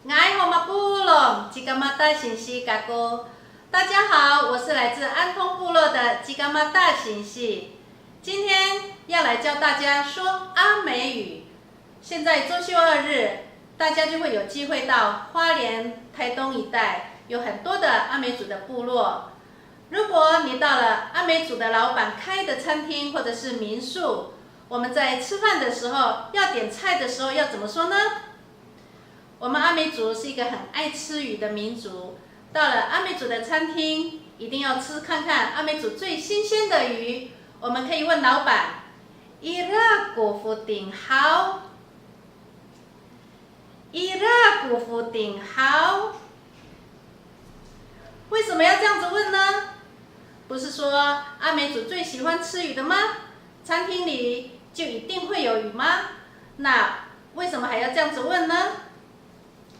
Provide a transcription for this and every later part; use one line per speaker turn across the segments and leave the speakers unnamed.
爱好马部落吉嘎马大信息嘎哥，大家好，我是来自安通部落的吉嘎马大信息。今天要来教大家说阿美语。现在周休2日，大家就会有机会到花莲、台东一带，有很多的阿美族的部落。如果你到了阿美族的老板开的餐厅或者是民宿，我们在吃饭的时候要点菜的时候要怎么说呢？我们阿美族是一个很爱吃鱼的民族，到了阿美族的餐厅，一定要吃看看阿美族最新鲜的鱼。我们可以问老板 ，Ira gufu ding hao，Ira gufu ding hao。为什么要这样子问呢？不是说阿美族最喜欢吃鱼的吗？餐厅里就一定会有鱼吗？那为什么还要这样子问呢？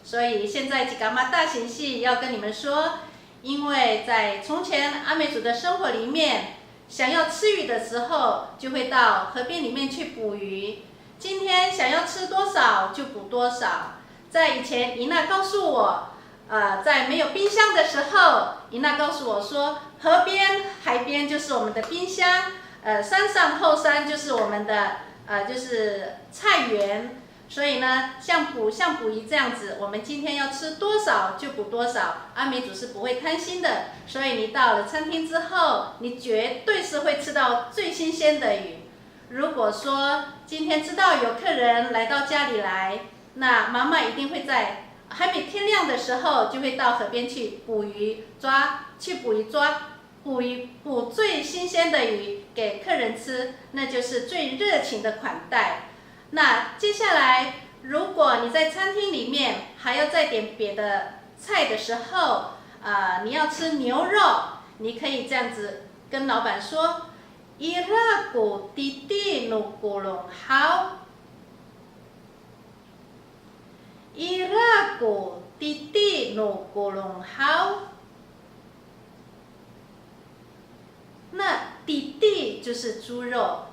所以现在吉嘎玛大行系要跟你们说，因为在从前阿美族的生活里面，想要吃鱼的时候，就会到河边里面去捕鱼。今天想要吃多少就捕多少。在以前，伊娜告诉我，在没有冰箱的时候，伊娜告诉我说，河边、海边就是我们的冰箱，山上后山就是我们的就是菜园。所以呢，像捕鱼这样子，我们今天要吃多少就捕多少。阿美族是不会贪心的，所以你到了餐厅之后，你绝对是会吃到最新鲜的鱼。如果说今天知道有客人来到家里来，那妈妈一定会在还没天亮的时候，就会到河边去捕鱼捕最新鲜的鱼给客人吃，那就是最热情的款待。那接下来，如果你在餐厅里面还要再点别的菜的时候，你要吃牛肉，你可以这样子跟老板说 ，Ira gu didi nu gulung hao，Ira gu didi nu gulung hao。那didi就是猪肉。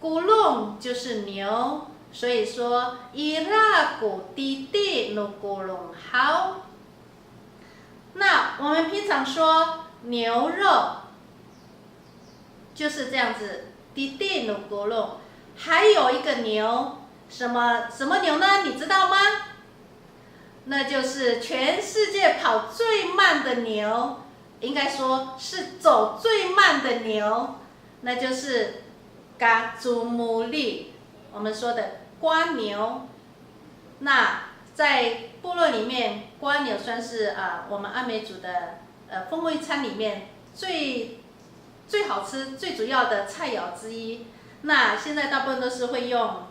咕隆就是牛，所以说Ira gu didi nu gulung hao。那我们平常说牛肉就是这样子 didi nu gulung， 还有一个牛，什么牛呢？你知道吗？那就是全世界跑最慢的牛，应该说是走最慢的牛，那就是嘎祖母利，我们说的瓜牛。那在部落里面，瓜牛算是我们阿美族的风味餐里面最好吃、最主要的菜肴之一。那现在大部分都是会用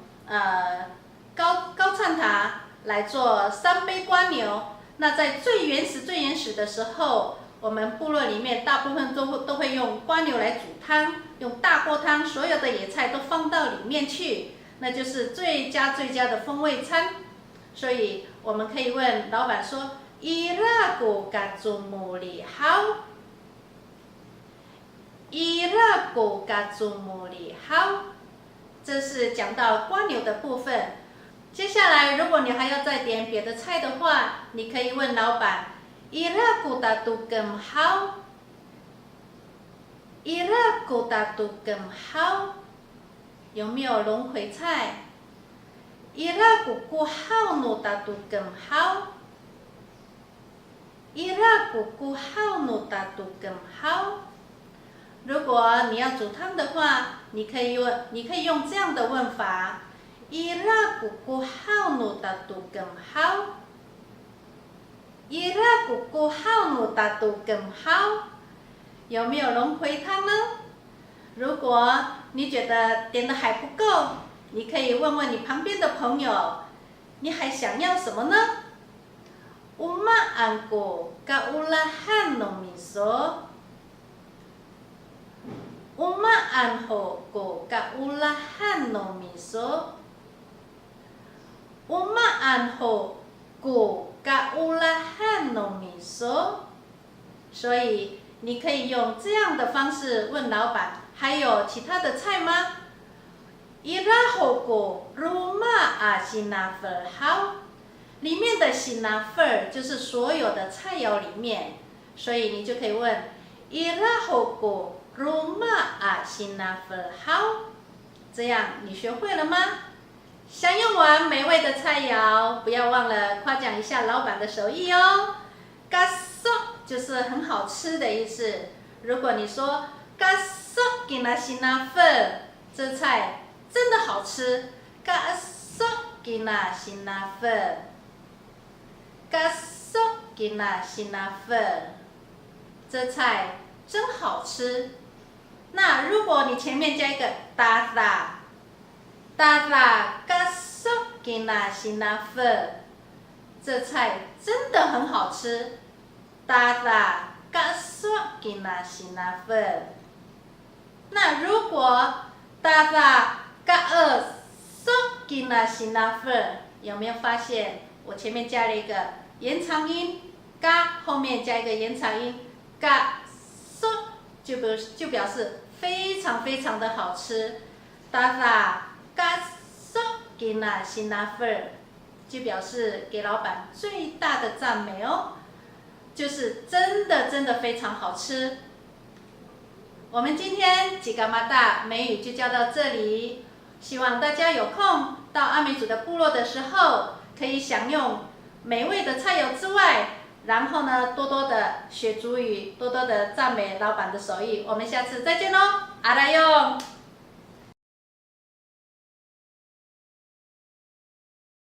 高灿塔来做3杯瓜牛。那在最原始的时候，我们部落里面大部分都会用瓜牛来煮汤，用大锅汤，所有的野菜都放到里面去，那就是最佳的风味餐。所以我们可以问老板说 ，Ira gu gazumuli hao，Ira gu gazumuli hao。这是讲到瓜牛的部分。接下来，如果你还要再点别的菜的话，你可以问老板。Ira gu datugem hao，Ira gu datugem hao， 有没有龙葵菜 ？Ira gu gu hao nu datugem hao，Ira gu gu hao nu datugem hao。如果你要煮汤的话，你可以用这样的问法 ：Ira gu gu hao nu datugem hao。Ira gu gu hao nu datugem hao， 有没有龙葵汤呢？如果你觉得点的还不够，你可以问问你旁边的朋友，你还想要什么呢 ？Uma angko kaulahan no miso，Uma angko kaulahan no miso，Uma angko kaulahan no miso。所以你可以用这样的方式问老板，还有其他的菜吗 ？Ira hogo rumah asina verhau，里面的辛拿粉就是所有的菜肴里面，所以你就可以问 Irahogo rumah a sinafel how？ 这样你学会了吗？享用完美味的菜肴，不要忘了夸奖一下老板的手艺哦。Gaso 就是很好吃的意思。如果你说 Gaso gina sinafel， 这菜真的好吃。Gaso gina sinafel。Gaso gina sinafel， 这菜真好吃。那如果你前面加一个 Tara gaso gina sinafel， 这菜真的很好吃。Tara gaso gina sinafel。 那如果 Tara gaso gina sinafel， 有没有发现我前面加了一个延长音 ga， 后面加一个延长音 gaso， 就表示非常非常的好吃。Tara gaso gina sinafel， 就表示给老板最大的赞美哦，就是真的非常好吃。我们今天吉嘎马达美语就教到这里，希望大家有空到阿美族的部落的时候，可以享用美味的菜肴之外，然后呢，多多的学族语，多多的赞美老板的手艺。我们下次再见喽，阿拉用。